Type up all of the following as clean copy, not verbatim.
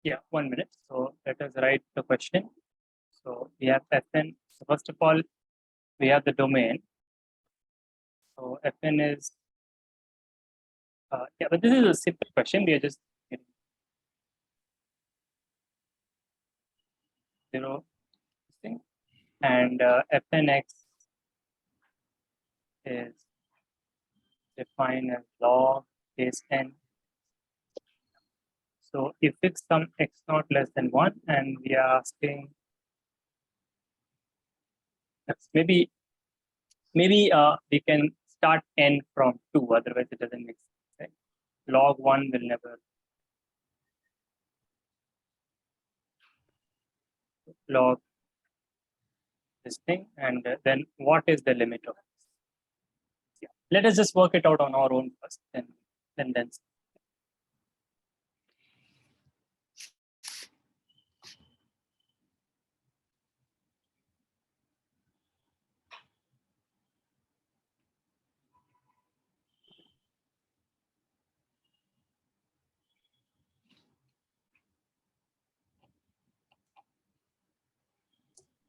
Yeah, 1 minute. So let us write the question. So we have Fn. So first of all, we have the domain. So Fn is yeah, but this is a simple question. We are just getting 0 this thing, and Fnx is defined as log base n. So if it's some x naught less than 1, and we are asking maybe we can start n from 2, otherwise it doesn't make sense. Right? Log 1 will never log this thing, and then what is the limit of this? Yeah. Let us just work it out on our own first, then see.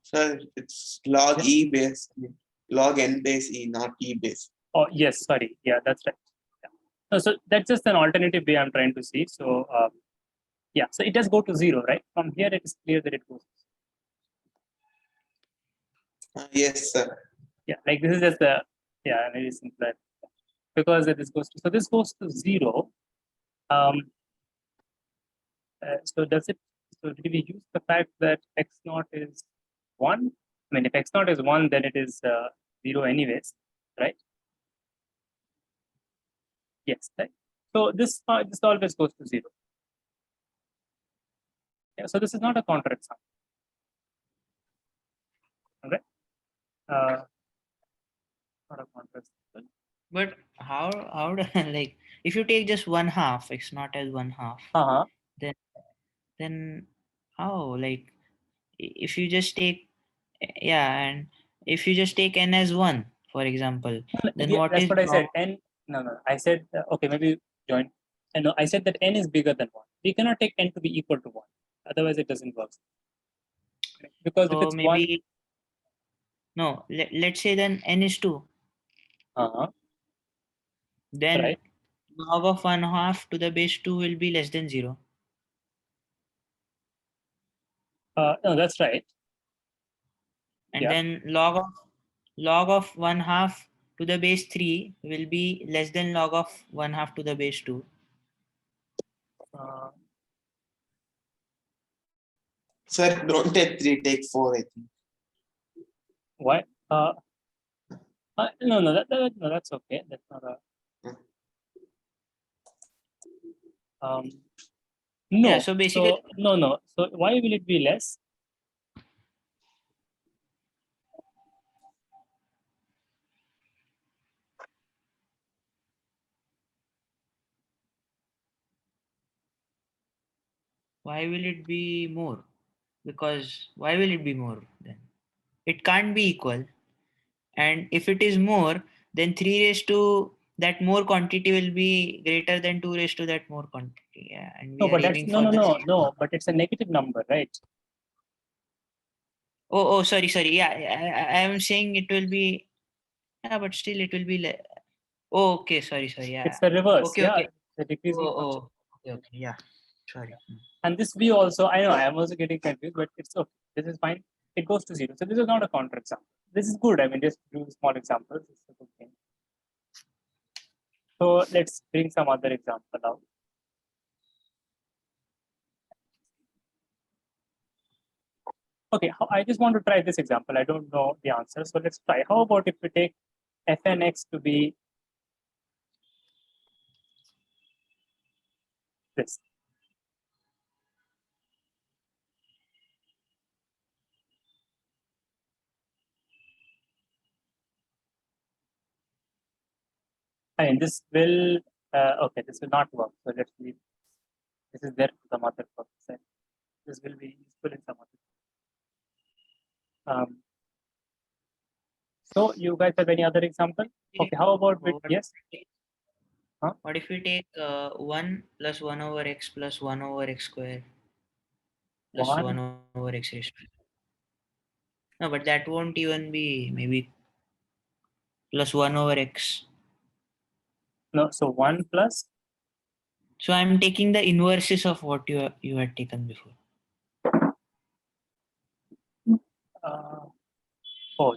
Sir, it's log Yeah. E base, log n base E, not E base. Oh yes, sorry. Yeah, that's right. Yeah. No, so that's just an alternative way I'm trying to see. So yeah, so it does go to 0, right? From here, it is clear that it goes. Yes, sir. Yeah, like this is just a very simple, because this goes to, so this goes to 0. So does it? So do we use the fact that x naught is 1? I mean, if x naught is 1, then it is 0 anyways, right? Yes, right. So this always goes to 0. Yeah, so this is not a counterexample. Okay. Not a counterexample. But how do like if you take just 1/2 x naught as 1/2, then how, like if you just take and if you just take n as 1, for example, then Yeah, what that's is what I said. log? N. No. I said okay. Maybe join. And no, I said that n is bigger than 1. We cannot take n to be equal to 1. Otherwise, it doesn't work. Because if So it's 1, no, let's say then n is 2. Then right. log of 1/2 to the base 2 will be less than 0. No, that's right. And Yeah. then log of 1/2 to the base 3 will be less than log of 1/2 to the base 2. Sir, don't take 3, take 4, I think. Why? No, that's okay. That's not a. No. Yeah, so basically, no. So why will it be less? why will it be more? Because why will it be more then? It can't be equal. And if it is more, then 3 raised to that more quantity will be greater than 2 raised to that more quantity. Yeah, and we No, are but that's aiming for the same. no. But it's a negative number, right? Oh, sorry. Yeah, I am saying it will be. Yeah, but still it will be. Oh, okay. Sorry. Yeah. It's the reverse. Okay. Yeah, the decreasing function. Okay. Yeah. Sorry. And this v also, I know I am also getting confused, but it's okay. This is fine. It goes to 0. So this is not a counterexample. This is good. I mean, just do small examples. It's a good thing. So let's bring some other example out. Okay, I just want to try this example. I don't know the answer. So let's try. How about if we take Fnx to be this? I mean, this will, okay, this will not work. So let's leave. This is there for some other purpose. This will be useful in some other. So you guys have any other example? Okay, how about with, yes? What if we take 1 plus 1 over x plus 1 over x square? plus 1. 1 over x raised to. No, but that won't even be maybe plus 1 over x. No, so 1 plus, So I'm taking the inverses of what you had taken before. uh,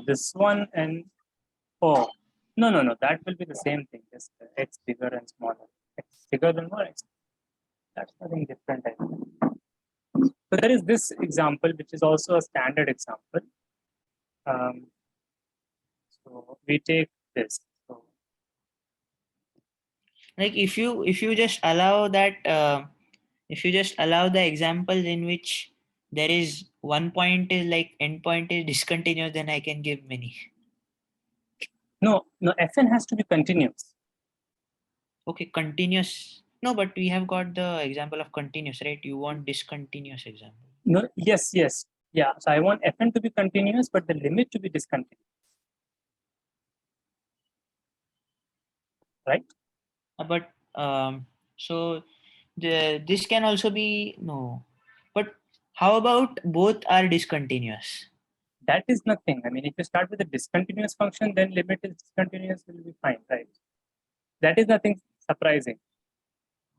this one and, no, that will be the same thing, just x bigger and smaller. X bigger than 1, x. That's nothing different, I think. So there is this example, which is also a standard example. So we take this. So Like if you just allow that if you just allow the examples in which there is one point is like endpoint is discontinuous, then I can give many. no, Fn has to be continuous. Okay, continuous. No, but we have got the example of continuous, right? You want discontinuous example. No, yes. Yeah. So I want Fn to be continuous, but the limit to be discontinuous. Right? But so this can also be no. But how about both are discontinuous? That is nothing. I mean, if you start with a discontinuous function, then limit is discontinuous will be fine, right? That is nothing surprising.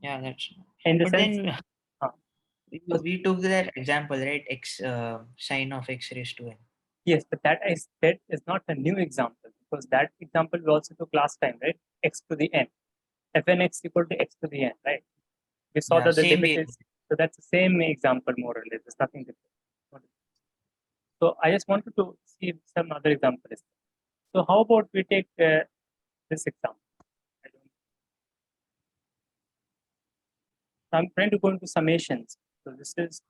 Yeah, that's. In the But sense, then we took that example, right? X sine of x raised to n. yes, but that is not a new example, because that example we also took last time, right? X to the n. Fn x equal to x to the n, right? We saw Yeah, that the same limit way. is, so that's the same example more or less. There's nothing different. So I just wanted to see if some other example is there. So how about we take this example? I'm trying to go into summations. So this is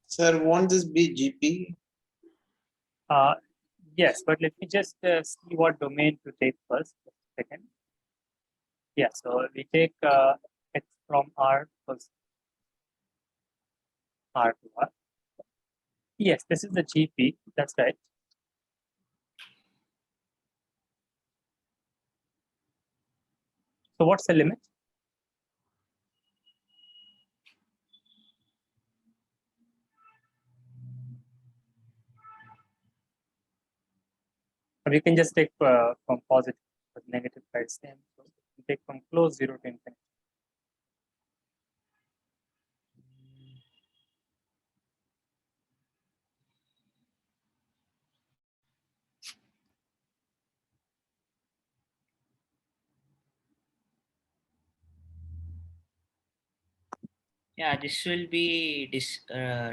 Sir, won't this be GP? yes, but let me just see what domain to take first. Just a second. Yeah, so we take x from R plus R to R. Yes, this is the GP. That's right. So what's the limit? We can just take from positive to negative side same. So we take from close 0 to infinity. Yeah, this will be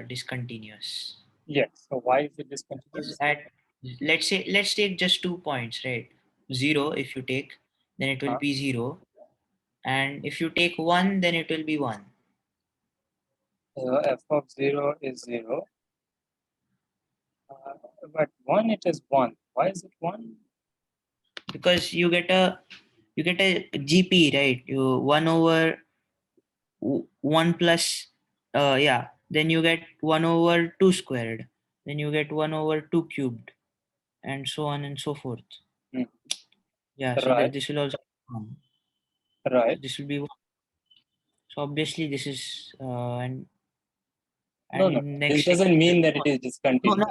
discontinuous. Yes. So why is it Because discontinuous? at let's take just 2 points, right? 0 if you take, then it will be 0, and if you take 1, then it will be 1. So f of 0 is 0. But 1 it is 1. Why is it 1? Because you get a GP, right? You 1 over 1 plus yeah, then you get 1 over 2 squared, then you get 1 over 2 cubed, and so on and so forth. Hmm. Yeah, so that Right. this will also Right. this will be, so obviously this is No. and This next doesn't mean that it is no, discontinuous.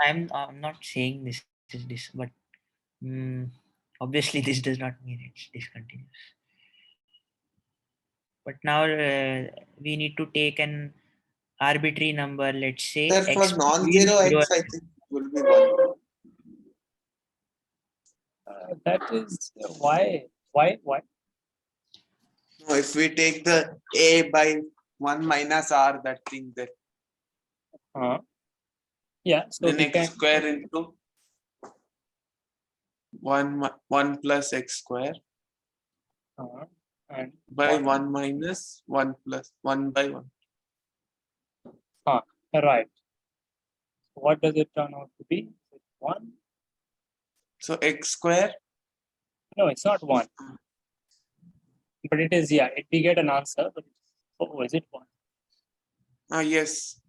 I'm not saying this, but obviously this does not mean it's discontinuous. But now we need to take an arbitrary number, let's say Sir, for x between non-zero 0 x, I think it will be 1. That is why. Why? No, if we take the A by 1 minus R, that thing, that Yeah. So then we x can. square into 1 plus x square And by 1 minus 1 plus 1 by 1. Right. So what does it turn out to be? It's 1. So x square. No, it's not 1. But it is, yeah. We get an answer. But is it 1? Yes.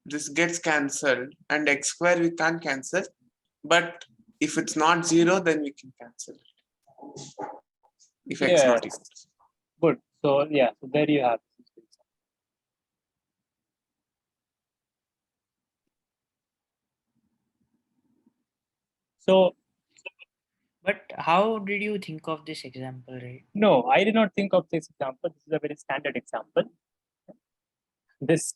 this gets cancelled, and x square we can't cancel, but if it's not 0, then we can cancel it. If x not Yes. equal. Good. So yeah, so there you have it. So But how did you think of this example, right? no, I did not think of this example. This is a very standard example. This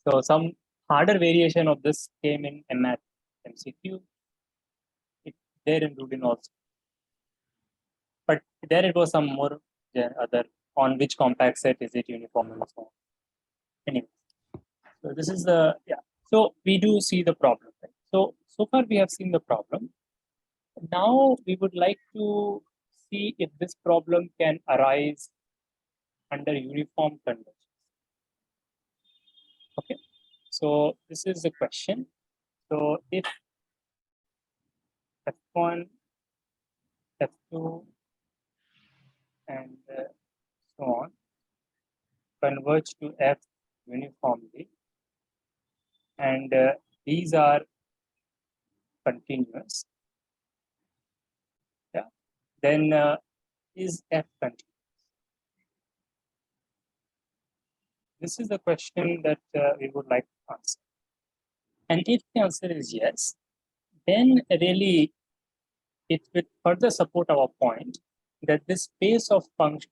so some harder variation of this came in MAT MCQ. It there in Rudin also, but there it was some more other on which compact set is it uniform and so on. Anyway, so this is the yeah. So we do see the problem. Right? So far we have seen the problem. Now we would like to see if this problem can arise under uniform convergence. Okay, so this is the question. So if f1, f2, and so on converge to f uniformly, and these are continuous, yeah, then is f continuous? This is the question that we would like to answer. And if the answer is yes, then really it will further support our point that this space of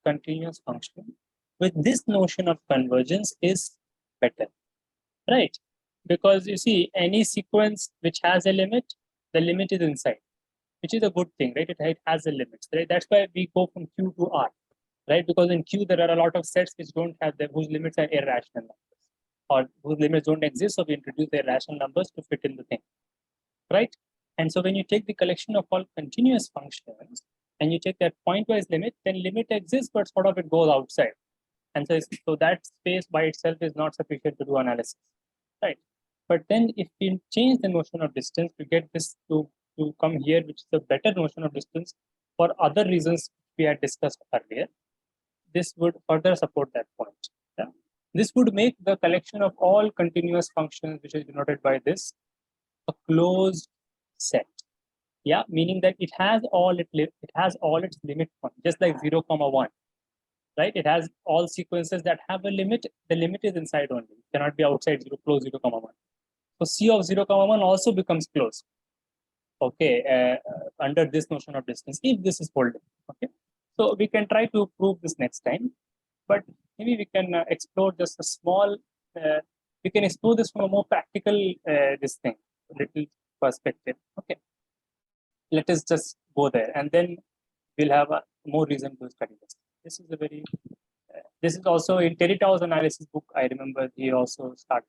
continuous function with this notion of convergence is better, right? Because you see, any sequence which has a limit, the limit is inside, which is a good thing, right? It has a limit, right? That's why we go from Q to R, right? Because in Q there are a lot of sets which don't have them, whose limits are irrational numbers, or whose limits don't exist, so we introduce the irrational numbers to fit in the thing, right? And so when you take the collection of all continuous functions and you take that pointwise limit, then limit exists, but sort of it goes outside. And so that space by itself is not sufficient to do analysis, right? But then if we change the notion of distance, we get this to come here, which is a better notion of distance for other reasons we had discussed earlier. This would further support that point. Yeah? This would make the collection of all continuous functions, which is denoted by this, a closed set. Yeah, meaning that it has all its limit points, just like 0, 1, right? It has all sequences that have a limit. The limit is inside only. It cannot be outside 0, close 0, 1. So C of 0, 1 also becomes closed. Okay, under this notion of distance, if this is holding. Okay, so we can try to prove this next time, but maybe we can explore just a small. We can explore this from a more practical this thing, little perspective. Okay, let us just go there, and then we'll have a more reason to study this. This is a very. This is also in Terry Tao's analysis book. I remember he also started.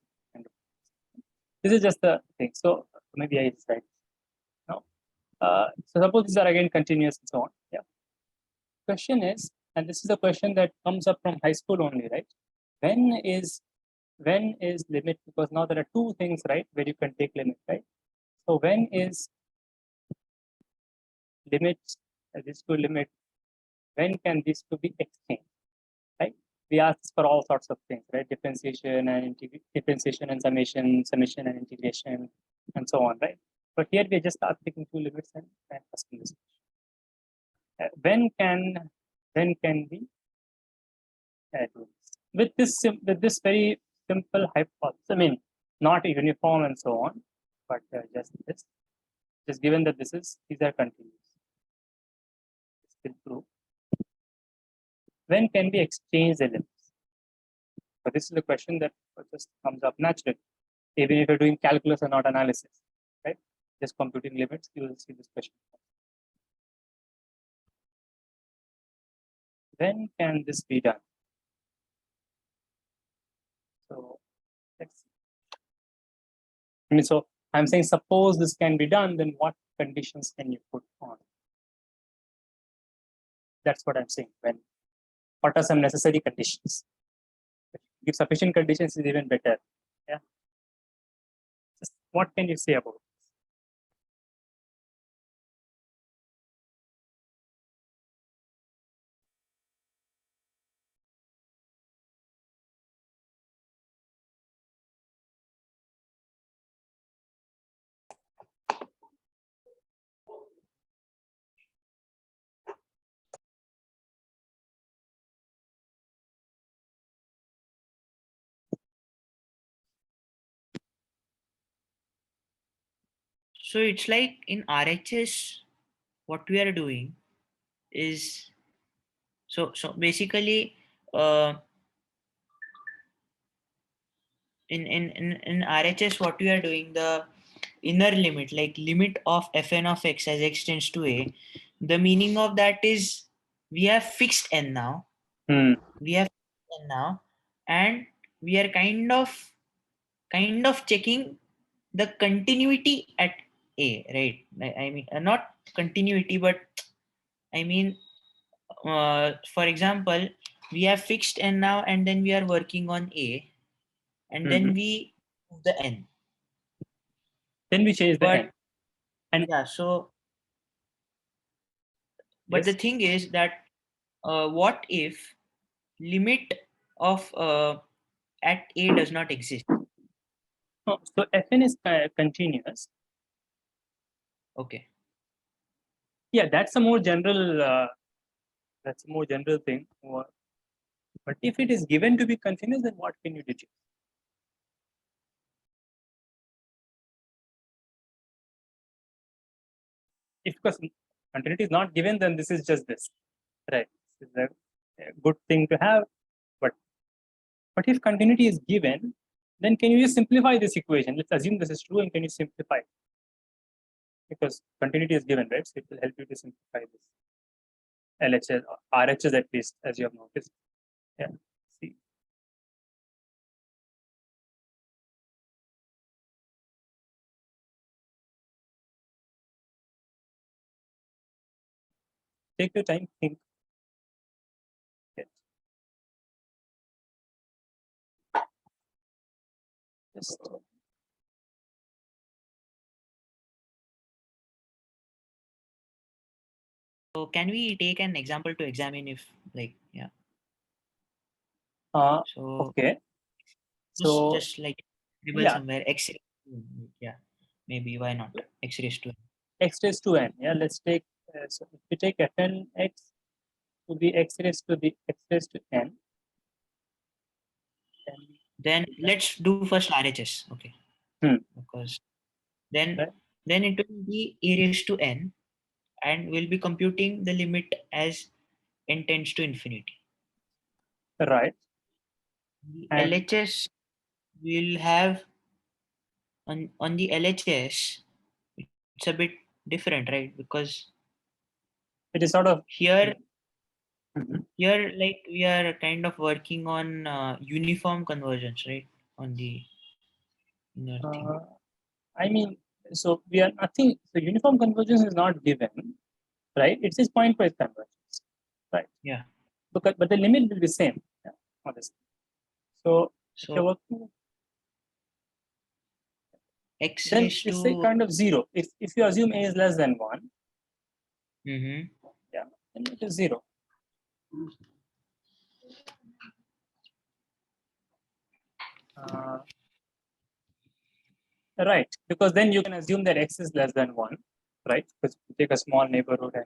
This is just the thing. So maybe I decide. No. So suppose these are again continuous and so on. Yeah. Question is, and this is a question that comes up from high school only, right? When is limit? Because now there are two things, right, where you can take limit, right? So when is limit this to limit? When can these two be exchanged? Right? We ask for all sorts of things, right? Differentiation and summation, summation and integration, and so on, right? But here we just are taking two limits and asking this question. When can we do this? With this very simple hypothesis? I mean, not uniform and so on, but just this. Just given that these are continuous. This will prove. When can we exchange the limits? So this is a question that just comes up naturally, even if you're doing calculus and not analysis, right? Just computing limits, you will see this question. When can this be done? So let's see. I mean, so I'm saying suppose this can be done, then what conditions can you put on? That's what I'm saying. What are some necessary conditions? If sufficient conditions is even better. Yeah. Just what can you say about it? So it's like in RHS, what we are doing is so basically uh, in RHS what we are doing, the inner limit, like limit of fn of x as x tends to a, the meaning of that is we have fixed n now, Hmm. we have n now, and we are kind of checking the continuity at a, right? I mean not continuity, but I mean for example, we have fixed n now, and then we are working on a, and then Mhm. we move the n. Then we change the But n. And yeah, so but the yes, thing is that what if limit of at a does not exist? no, so Fn is continuous. Okay. Yeah, that's a more general. That's a more general thing. But if it is given to be continuous, then what can you deduce? If because continuity is not given, then this is just this, right? This is a good thing to have. But if continuity is given, then can you just simplify this equation? Let's assume this is true, and can you simplify it? Because continuity is given, right? So it will help you to simplify this LHS, RHS at least, as you have noticed. Yeah. See. Take your time, think. Yeah. Just So can we take an example to examine if, like, yeah. So okay. So just like table yeah, somewhere x raised to n, yeah, maybe why not x raised to n. x raised to n. Yeah, let's take so if we take fn x to be x raised to the x raised to n, Then let's do first RHS, okay? Because then right, then it will be a raised to n, and we'll be computing the limit as n tends to infinity. right, The and LHS will have on the LHS, it's a bit different, right? Because it is sort of here Mhm. here like we are kind of working on uniform convergence, right? On the inner thing. uh, I mean, so we are nothing. So uniform convergence is not given, right? It is pointwise convergence, right? Yeah. But the limit will be same, yeah, honestly. So if you're So working, x then raised it's a to kind of zero. If you assume a is less than one, mhm. yeah, then it is zero. Uh, right, because then you can assume that x is less than one, right? Because you take a small neighborhood and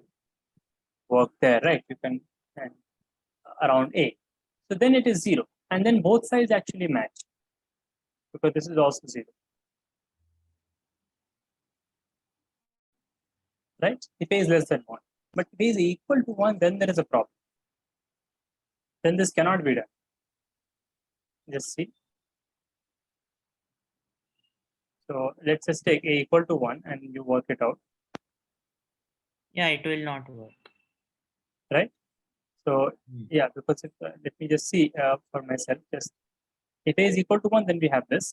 work there, right? You can and around a. So then it is zero, and then both sides actually match because this is also zero, right? If a is less than one, but if a is equal to one, then there is a problem. Then this cannot be done. Just see. So let's just take a equal to one and you work it out, Yeah, it will not work. right? So Mm. yeah, because if, let me just see for myself. Just if a is equal to one, then we have this.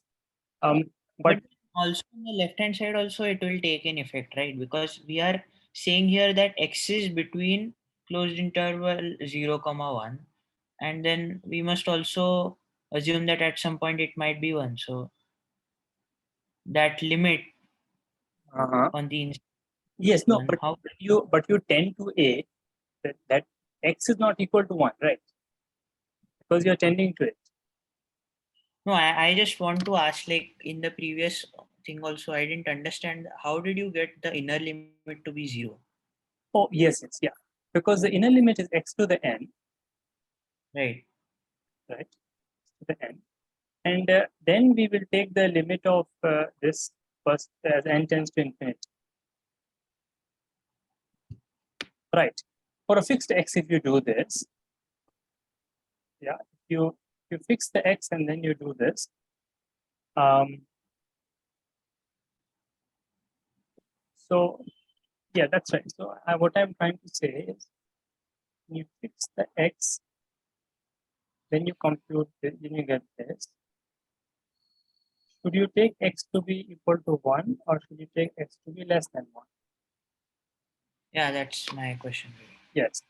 But But also on the left hand side also it will take an effect, right? Because we are saying here that x is between closed interval 0 comma 1, and then we must also assume that at some point it might be 1. So that limit on the yes, no, one, but how? you tend to a that x is not equal to one, right? Because you're tending to it. No, I just want to ask, like in the previous thing also, I didn't understand how did you get the inner limit to be 0? Oh yes, yes, yeah. Because the inner limit is x to the n, Right. right? To the n, and then we will take the limit of this first as n tends to infinity. Right. For a fixed x, if you do this, yeah, you fix the x and then you do this. So yeah, that's right. So what I'm trying to say is, you fix the x, then you compute this, then you get this. Should you take x to be equal to 1 or should you take x to be less than 1? Yeah, that's my question. Yes.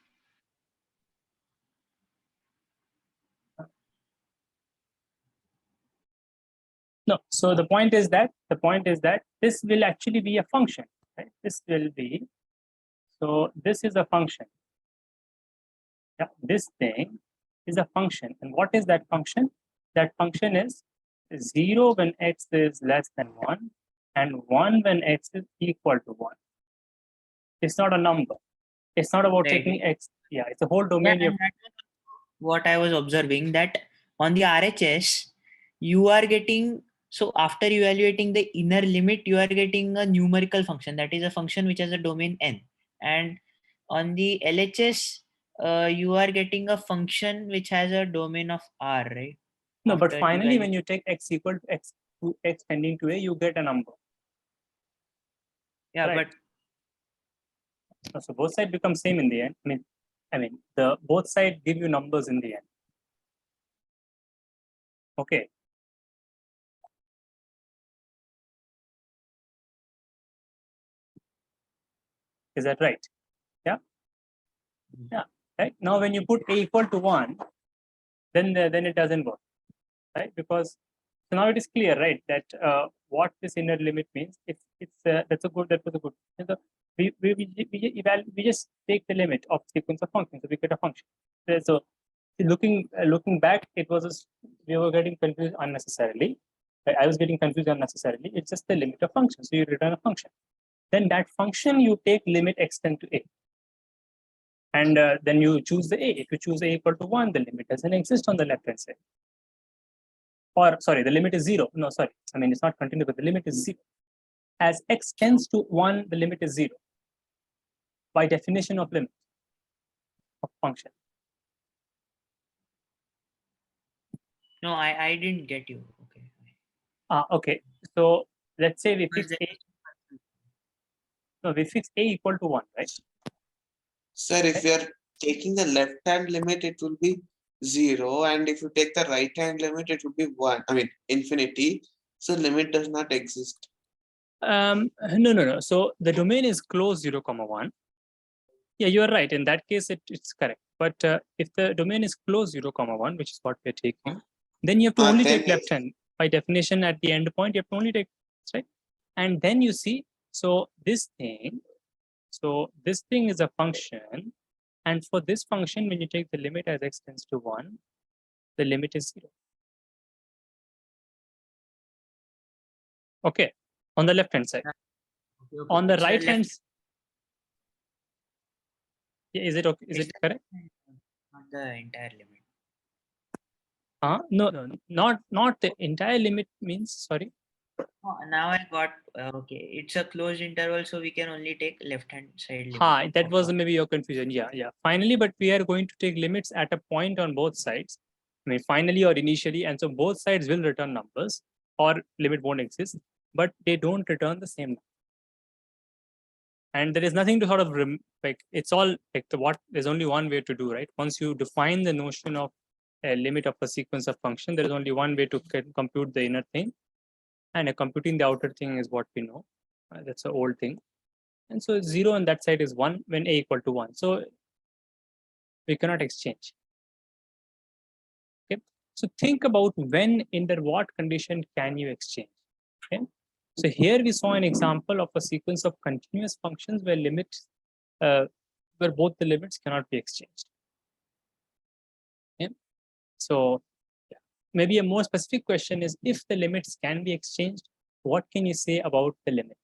No, so the point is that this will actually be a function, right? This will be, so this is a function. Yeah, this thing is a function. And what is that function? That function is 0 when x is less than 1 and 1 when x is equal to 1. It's not a number. It's not about Right. taking x. Yeah, it's a whole domain. Yeah, what I was observing, that on the RHS, you are getting, so after evaluating the inner limit, you are getting a numerical function, that is a function which has a domain n. And on the LHS, you are getting a function which has a domain of R, right? No, but After finally, when evaluating. you take x equal to x tending to a, you get a number. Yeah, right? So both sides become same in the end. I mean, the both sides give you numbers in the end. Okay. Is that right? Yeah. Yeah. Right. Now, when you put a equal to 1, then it doesn't work, right? Because so now it is clear, right, that what this inner limit means. That was a good. So we just take the limit of sequence of functions, so we get a function. So looking back, we were getting confused unnecessarily. I was getting confused unnecessarily. It's just the limit of function. So you return a function. Then that function you take limit extend to a. And then you choose the a. If you choose a equal to 1, the limit doesn't exist on the left hand side. Or sorry, the limit is 0. No, sorry. I mean, it's not continuous, but the limit is 0. As x tends to 1, the limit is 0. By definition of limit of function. No, I didn't get you. Okay. Okay. So let's say we fix a. No, we fix a equal to 1, right? Sir, if you are taking the left hand limit, it will be 0. And if you take the right hand limit, it will be 1. I mean, infinity. So limit does not exist. No. So the domain is closed 0, 1. Yeah, you are right. In that case, it's correct. But if the domain is closed 0, 1, which is what we're taking, then you have to only take left hand. By definition, at the end point, you have to only take, right? And then you see, so this thing is a function. And for this function, when you take the limit as x tends to 1, the limit is 0. Okay, on the left hand side. Okay. On the It's a right hand, left, yeah, is it okay? Is it correct? not the entire limit. No, not the entire limit means, sorry. Oh, now I got, okay. It's a closed interval, so we can only take left hand side limit. Hi, that was maybe your confusion. Yeah. Finally, but we are going to take limits at a point on both sides. I mean, finally or initially, and so both sides will return numbers, or limit won't exist, but they don't return the same number. And there is nothing to sort of it's all like there's only one way to do, right? Once you define the notion of a limit of a sequence of function, there is only one way to compute the inner thing, and computing the outer thing is what we know. That's an old thing. And so 0 on that side is 1 when a equal to 1. So we cannot exchange. Okay. So think about when, under what condition can you exchange? Okay. So here we saw an example of a sequence of continuous functions where where both the limits cannot be exchanged. Okay. So maybe a more specific question is, if the limits can be exchanged, what can you say about the limit?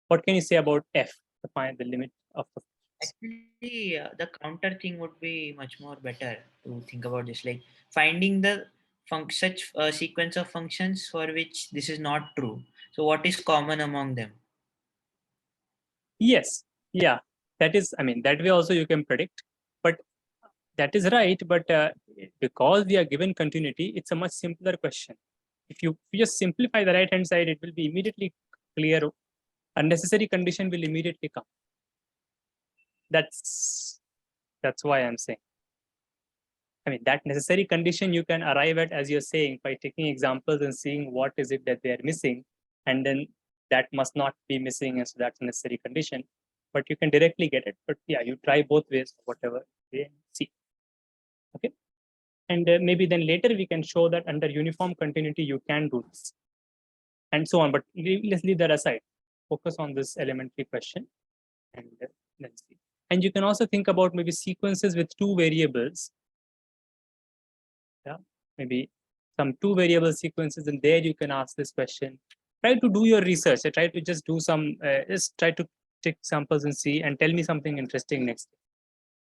What can you say about f to find the limit of the Actually, the counter thing would be much more better to think about this, like finding the such sequence of functions for which this is not true. So what is common among them? Yes, yeah, that is, I mean, that way also you can predict, but that is right. But because we are given continuity, it's a much simpler question. If you just simplify the right hand side, it will be immediately clear. Unnecessary condition will immediately come. That's why I'm saying. I mean, that necessary condition you can arrive at, as you're saying, by taking examples and seeing what is it that they are missing, and then that must not be missing, and so that's a necessary condition. But you can directly get it. But yeah, you try both ways, whatever way, see. Okay, and maybe then later we can show that under uniform continuity you can do this, and so on. But let's leave that aside. Focus on this elementary question, and then see. And you can also think about maybe sequences with two variables. Yeah, maybe some two variable sequences, and there you can ask this question. Try to do your research. Try to just do some, just try to take samples and see, and tell me something interesting next.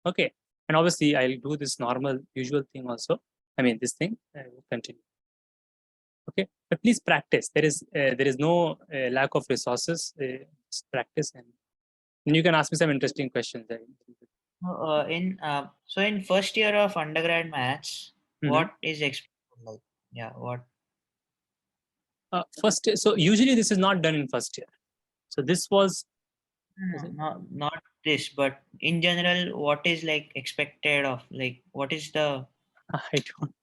Okay, and obviously I'll do this normal usual thing also. I mean, this thing, I will continue. Okay, but please practice. There is no lack of resources. Just practice, and then you can ask me some interesting questions. So in first year of undergrad maths, what is expected like? Yeah, what? First, so usually this is not done in first year. So this was Not this, but in general, what is like expected of, like, what is the? I don't.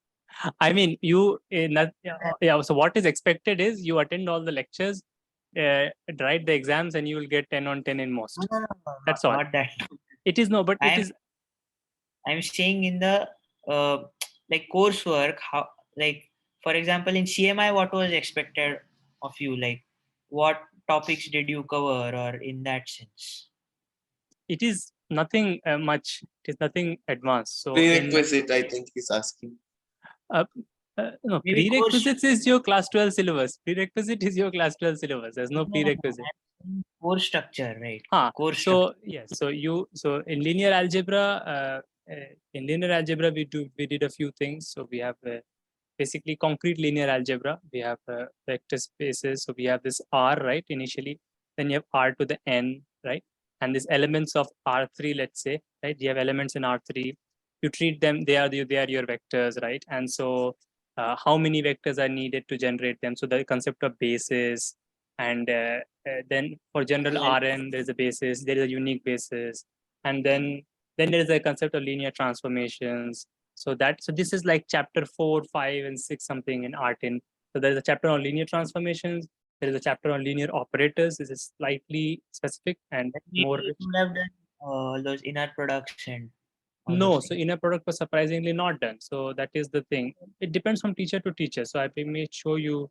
I mean, you yeah. So what is expected is you attend all the lectures, write the exams, and you will get 10 on 10 in most. No, That's all. Not that. It is no, but it is. I'm saying in the like coursework, how, like, for example, in CMI, what was expected of you? Like, what topics did you cover, or in that sense? It is nothing much. It is nothing advanced. So Prerequisite, I think he's asking. No, Maybe prerequisites is your class 12 syllabus. Prerequisite is your class 12 syllabus. There's no prerequisite. Course structure, right? Course so structure. Yes, so in linear algebra, we did a few things. So we have basically concrete linear algebra. We have vector spaces. So we have this R, right, initially. Then you have R to the N, right? And these elements of R3, let's say, right? You have elements in R3. You treat them, they are your vectors, right? And so how many vectors are needed to generate them? So the concept of basis, and then for general Rn, there's a basis, there is a unique basis. And then there is a concept of linear transformations. So this is like chapter 4, 5, and 6 something in R10. So there is a chapter on linear transformations. There is a chapter on linear operators. This is slightly specific and more rich. You have done those inner products and no, so inner product was surprisingly not done. So that is the thing. It depends from teacher to teacher. So I may show you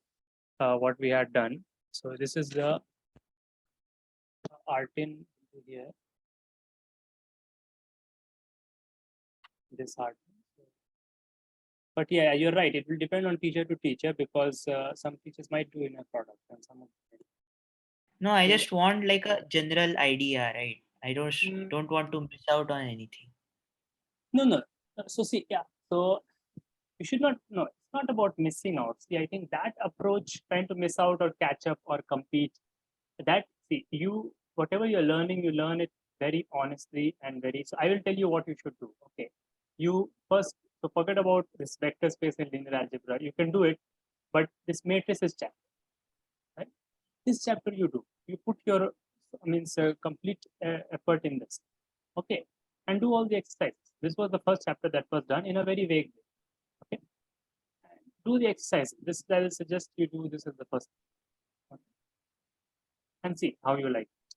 what we had done. So this is the R10 here. This art. But yeah, you're right. It will depend on teacher to teacher, because some teachers might do inner product and some of them. No, I just want like a general idea, right? I don't want to miss out on anything. No. So see, yeah. So you should not. No, it's not about missing out. See, I think that approach, trying to miss out or catch up or compete, that whatever you're learning, you learn it very honestly and very. So I will tell you what you should do. Okay, you first. So forget about this vector space in linear algebra. You can do it, but this matrices chapter, right? This chapter you do. You put your complete effort in this. Okay, and do all the exercises. This was the first chapter that was done in a very vague way. Okay, and do the exercise. This I will suggest you do this as the first. Okay. And see how you like it.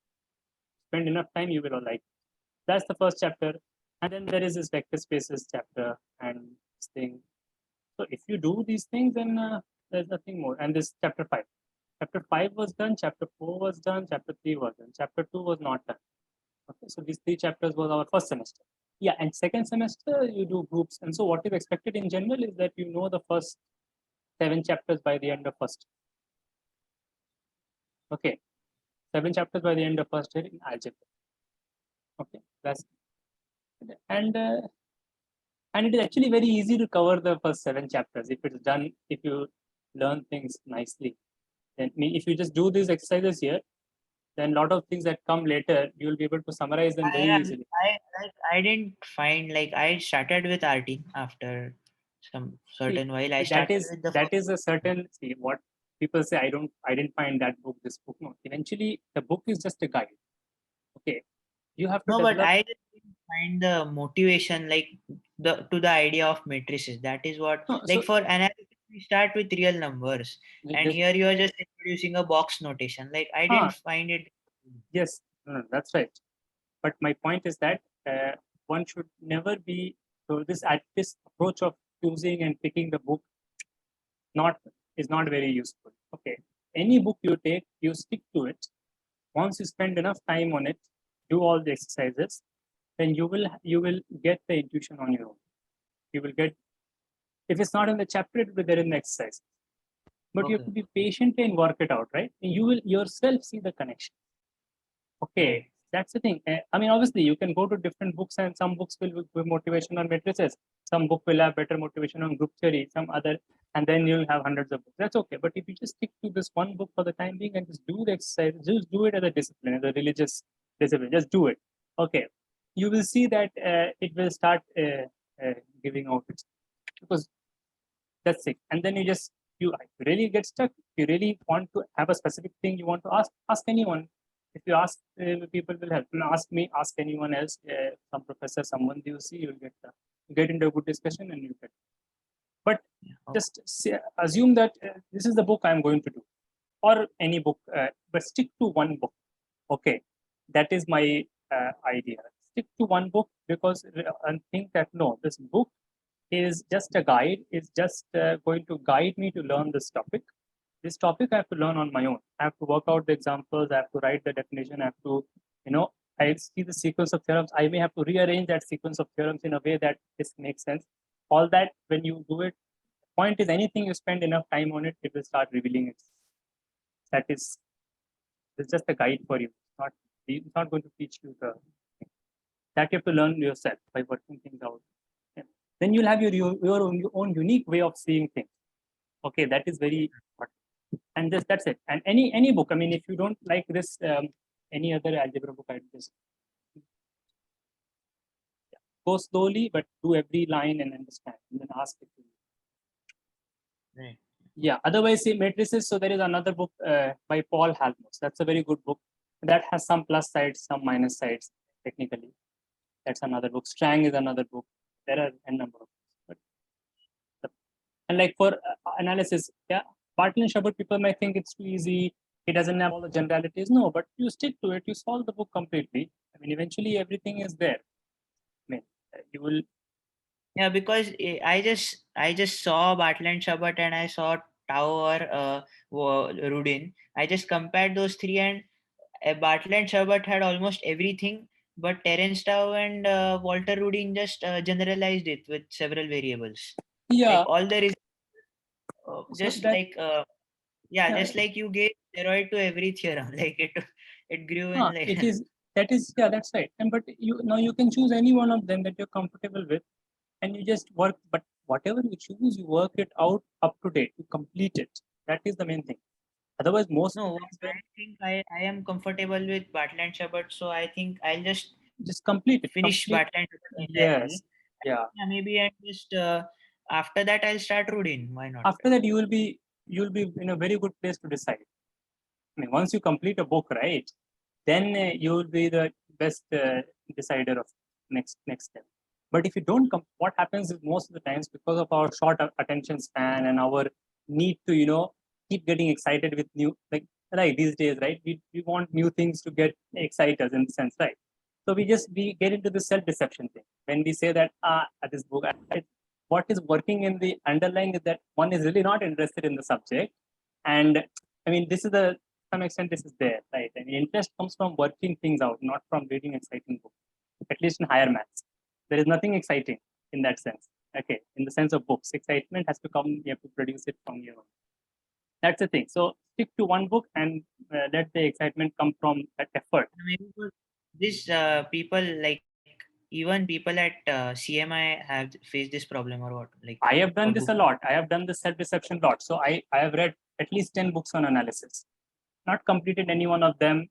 Spend enough time, you will like it. That's the first chapter. And then there is this vector spaces chapter and this thing. So if you do these things, then there's nothing more. And this chapter 5. Chapter 5 was done, chapter 4 was done, chapter 3 was done, chapter 2 was not done. Okay, so these 3 chapters was our first semester. Yeah, and second semester you do groups. And so what is expected in general is that you know the first 7 chapters by the end of first. Okay, 7 chapters by the end of first year in algebra. Okay, that's and it is actually very easy to cover the first 7 chapters if it's done. If you learn things nicely, Then, I mean, if you just do these exercises here, then a lot of things that come later, you will be able to summarize them very easily. I didn't find, like, I started with RT after some certain while. I That started is with the that is a certain, see, what people say, I didn't find that book, this book. No, eventually the book is just a guide. Okay, you have to no, but develop. I just didn't find the motivation, like, the idea of matrices. That is what, No, like, so for analysis we start with real numbers, and just, here you are just introducing a box notation. Like, I didn't find it. yes, no, that's right. But my point is that one should never be, so this approach of choosing and picking the book not is not very useful. Okay, any book you take, you stick to it. Once you spend enough time on it, do all the exercises, then you will get the intuition on your own. You will get, if it's not in the chapter, it will be there in the exercise. But you have to Okay. be patient and work it out, right? You will yourself see the connection. Okay, Right. that's the thing. I mean, obviously, you can go to different books, and some books will give motivation on matrices. Some book will have better motivation on group theory. Some other, and then you'll have hundreds of books. That's okay. But if you just stick to this one book for the time being and just do the exercise, just do it as a discipline, as a religious discipline. Just do it. Okay, you will see that it will start giving out its, because that's it. And then you really get stuck. If you really want to have a specific thing you want to ask anyone. If you ask, people will help. And ask me, ask anyone else, some professor, someone you see, you'll get into a good discussion and you get. But just assume that this is the book I'm going to do, or any book, but stick to one book. Okay, that is my idea. Stick to one book, because and think that no, this book is just a guide, is just going to guide me to learn this topic. This topic I have to learn on my own. I have to work out the examples, I have to write the definition, I have to, I see the sequence of theorems. I may have to rearrange that sequence of theorems in a way that this makes sense. All that, when you do it, point is, anything you spend enough time on it, it will start revealing it. That is, it's just a guide for you. It's not going to teach you the that you have to learn yourself by working things out. Yeah. Then you'll have your own unique way of seeing things. Okay, that is very important. And that's it. And any book, I mean, if you don't like this, any other algebra book, I'd just go slowly, but do every line and understand, and then ask it. Right. Yeah, otherwise, see matrices. So there is another book by Paul Halmos. That's a very good book. That has some plus sides, some minus sides, technically. That's another book. Strang is another book. There are a number of books. And like for analysis, yeah, Bartlett and Shepard, people might think it's too easy. It doesn't have all the generalities. No, but you stick to it. You solve the book completely. I mean, eventually everything is there. I mean, you will. Yeah, because I just saw Bartlett and Shepard, and I saw Tao or Rudin. I just compared those three, and Bartlett and Shepard had almost everything, but Terence Tao and Walter Rudin just generalized it with several variables. Yeah. Like all there is, just that, like just like you gave steroid to every theorem, like it grew in like. It is, that is, yeah, that's right. And but you can choose any one of them that you're comfortable with, and you just work. But whatever you choose, you work it out up to date. You complete it. That is the main thing. Otherwise, most No, I think I am comfortable with Bartlett and Shepard, so I think I'll just complete it. finish Bartlett and Shepard entirely. Yes. Yeah. Maybe, and just after that I'll start Rudin. Why not? After that, you'll be in a very good place to decide. I mean, once you complete a book, right, then you will be the best decider of next step. But if you don't what happens is, most of the times, because of our short attention span and our need to keep getting excited with new, like these days, right, we want new things to get excite us, in the sense, right? So we get into the self-deception thing when we say that this book, what is working in the underlying is that one is really not interested in the subject. And I mean, this is to some extent, this is there, right? And the interest comes from working things out, not from reading exciting books. At least in higher maths, there is nothing exciting in that sense. Okay, in the sense of books, excitement has to come. You have to produce it from your own. That's the thing. So stick to one book and let the excitement come from that effort. Maybe this people, like even people at CMI have faced this problem, or what? Like, I have done this a lot. I have done this self-deception a lot. So I have read at least 10 books on analysis. Not completed any one of them,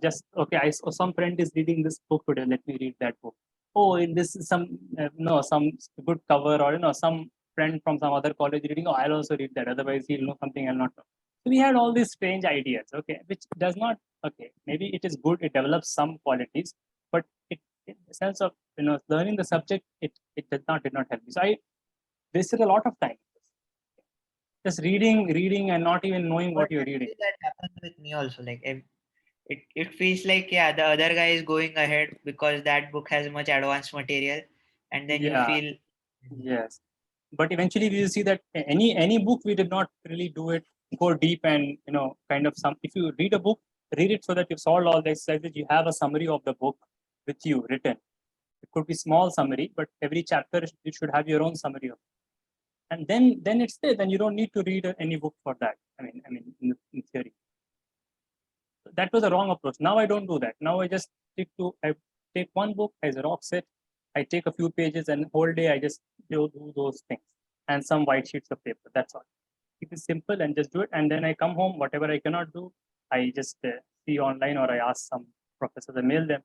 just okay. I saw some friend is reading this book today. Let me read that book. Oh, in this is some some good cover, or some friend from some other college reading. Oh, I'll also read that. Otherwise, he'll know something I'll not know. So we had all these strange ideas, okay, which does not, okay, maybe it is good. It develops some qualities, but it, in the sense of learning the subject, it did not help me. So I wasted a lot of time just reading and not even knowing what you're reading. That happens with me also. Like it feels like, yeah, the other guy is going ahead because that book has much advanced material, and then you Yeah. feel Yes, but eventually we will see that any book we did not really do it go deep and kind of some. If you read a book, read it so that you've solved all the exercises. You have a summary of the book with you written. It could be small summary, but every chapter you should have your own summary of. And then it's there. Then you don't need to read any book for that. I mean, in theory. That was a wrong approach. Now I don't do that. Now I just I take one book as a rock set. I take a few pages and whole day I just do those things and some white sheets of paper. That's all. Keep it simple and just do it. And then I come home, whatever I cannot do, I just see online or I ask some professors, I mail them.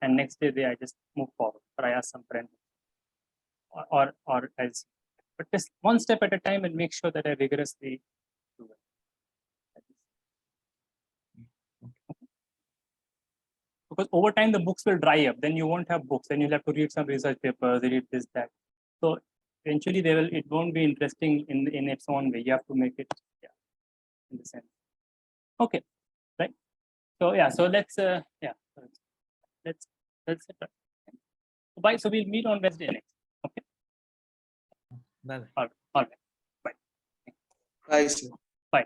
And next day I just move forward or I ask some friend or else. But just one step at a time and make sure that I rigorously do it. Because over time the books will dry up, then you won't have books, then you'll have to read some research papers, read this, that. So eventually it won't be interesting in its own way. You have to make it, in the sense. Okay, right? So so let's let's bye. So we'll meet on Wednesday next. Okay. bye. All right. Bye. Bye, sir. Bye.